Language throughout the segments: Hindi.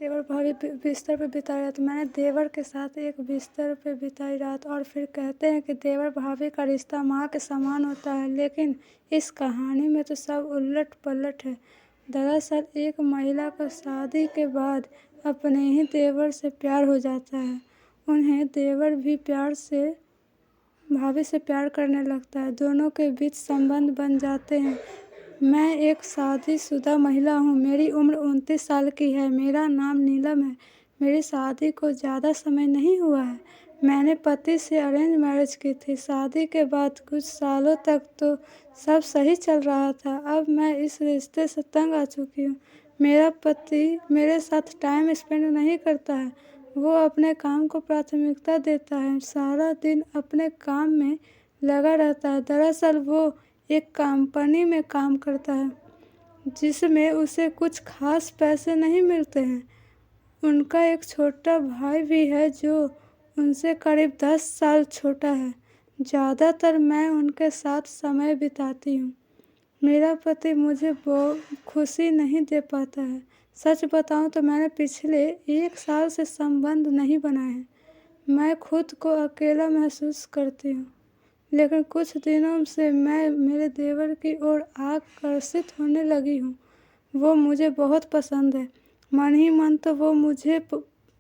देवर भाभी बिस्तर पर बिताई रात। मैंने देवर के साथ एक बिस्तर पर बिताई रात। और फिर कहते हैं कि देवर भाभी का रिश्ता माँ के समान होता है, लेकिन इस कहानी में तो सब उलट पलट है। दरअसल एक महिला को शादी के बाद अपने ही देवर से प्यार हो जाता है। उन्हें देवर भी भाभी से प्यार करने लगता है। दोनों के बीच संबंध बन जाते हैं। मैं एक शादीशुदा महिला हूँ। मेरी उम्र 29 साल की है। मेरा नाम नीलम है। मेरी शादी को ज़्यादा समय नहीं हुआ है। मैंने पति से अरेंज मैरिज की थी। शादी के बाद कुछ सालों तक तो सब सही चल रहा था। अब मैं इस रिश्ते से तंग आ चुकी हूँ। मेरा पति मेरे साथ टाइम स्पेंड नहीं करता है। वो अपने काम को प्राथमिकता देता है। सारा दिन अपने काम में लगा रहता है। दरअसल वो एक कंपनी में काम करता है जिसमें उसे कुछ खास पैसे नहीं मिलते हैं। उनका एक छोटा भाई भी है जो उनसे करीब 10 साल छोटा है। ज़्यादातर मैं उनके साथ समय बिताती हूँ। मेरा पति मुझे बहुत खुशी नहीं दे पाता है। सच बताऊँ तो मैंने पिछले 1 साल से संबंध नहीं बनाए हैं। मैं खुद को अकेला महसूस करती हूँ, लेकिन कुछ दिनों से मैं मेरे देवर की ओर आकर्षित होने लगी हूँ। वो मुझे बहुत पसंद है। मन ही मन तो वो मुझे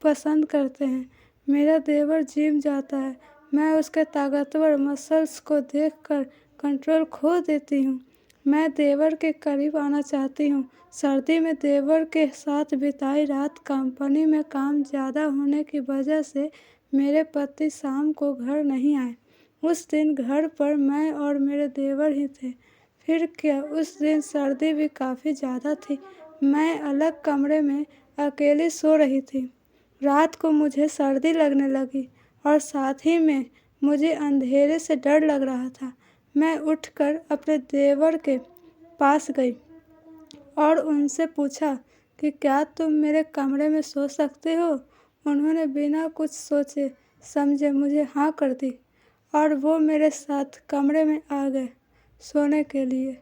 पसंद करते हैं। मेरा देवर जिम जाता है। मैं उसके ताकतवर मसल्स को देखकर कंट्रोल खो देती हूँ। मैं देवर के करीब आना चाहती हूँ। सर्दी में देवर के साथ बिताई रात। कंपनी में काम ज़्यादा होने की वजह से मेरे पति शाम को घर नहीं आए। उस दिन घर पर मैं और मेरे देवर ही थे। फिर क्या, उस दिन सर्दी भी काफ़ी ज़्यादा थी। मैं अलग कमरे में अकेली सो रही थी। रात को मुझे सर्दी लगने लगी और साथ ही में मुझे अंधेरे से डर लग रहा था। मैं उठकर अपने देवर के पास गई और उनसे पूछा कि क्या तुम मेरे कमरे में सो सकते हो। उन्होंने बिना कुछ सोचे समझे मुझे हाँ कर दी और वो मेरे साथ कमरे में आ गए सोने के लिए।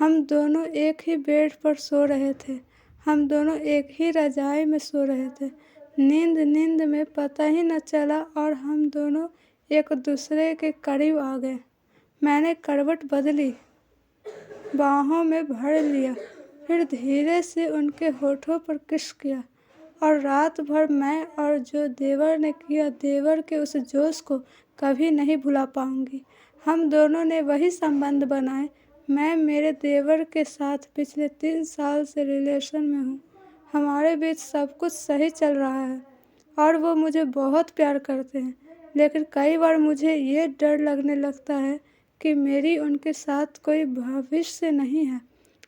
हम दोनों एक ही बेड पर सो रहे थे। हम दोनों एक ही रज़ाई में सो रहे थे। नींद में पता ही न चला और हम दोनों एक दूसरे के करीब आ गए। मैंने करवट बदली, बाहों में भर लिया, फिर धीरे से उनके होठों पर किस किया। और रात भर मैं और जो देवर ने किया, देवर के उस जोश को कभी नहीं भुला पाऊंगी। हम दोनों ने वही संबंध बनाए। मैं मेरे देवर के साथ पिछले 3 साल से रिलेशन में हूँ। हमारे बीच सब कुछ सही चल रहा है और वो मुझे बहुत प्यार करते हैं, लेकिन कई बार मुझे ये डर लगने लगता है कि मेरी उनके साथ कोई भविष्य नहीं है।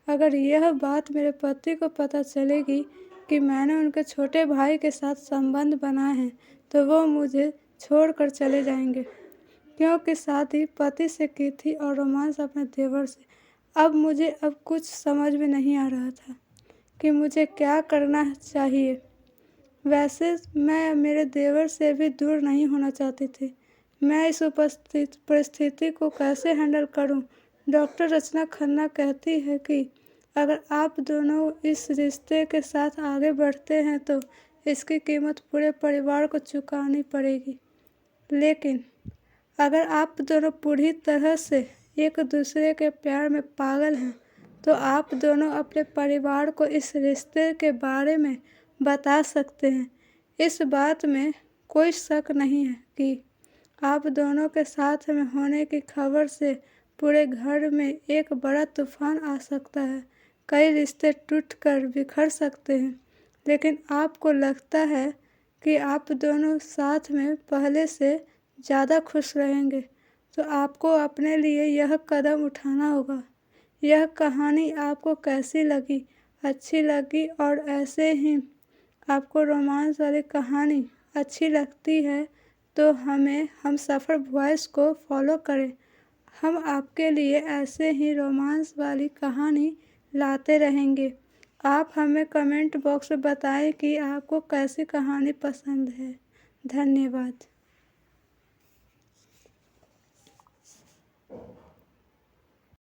अगर यह बात मेरे पति को पता चलेगी कि मैंने उनके छोटे भाई के साथ संबंध बनाए हैं, तो वो मुझे छोड़कर चले जाएंगे। क्योंकि शादी पति से की थी और रोमांस अपने देवर से। मुझे कुछ समझ में नहीं आ रहा था कि मुझे क्या करना चाहिए। वैसे मैं मेरे देवर से भी दूर नहीं होना चाहती थी। मैं इस परिस्थिति को कैसे हैंडल करूं? डॉक्टर रचना खन्ना कहती है कि अगर आप दोनों इस रिश्ते के साथ आगे बढ़ते हैं तो इसकी कीमत पूरे परिवार को चुकानी पड़ेगी। लेकिन अगर आप दोनों पूरी तरह से एक दूसरे के प्यार में पागल हैं, तो आप दोनों अपने परिवार को इस रिश्ते के बारे में बता सकते हैं। इस बात में कोई शक नहीं है कि आप दोनों के साथ में होने की खबर से पूरे घर में एक बड़ा तूफान आ सकता है। कई रिश्ते टूटकर बिखर सकते हैं, लेकिन आपको लगता है कि आप दोनों साथ में पहले से ज़्यादा खुश रहेंगे, तो आपको अपने लिए यह कदम उठाना होगा। यह कहानी आपको कैसी लगी? अच्छी लगी और ऐसे ही आपको रोमांस वाली कहानी अच्छी लगती है तो हमसफ़र वॉइस को फॉलो करें। हम आपके लिए ऐसे ही रोमांस वाली कहानी लाते रहेंगे। आप हमें कमेंट बॉक्स में बताएं कि आपको कैसी कहानी पसंद है। धन्यवाद।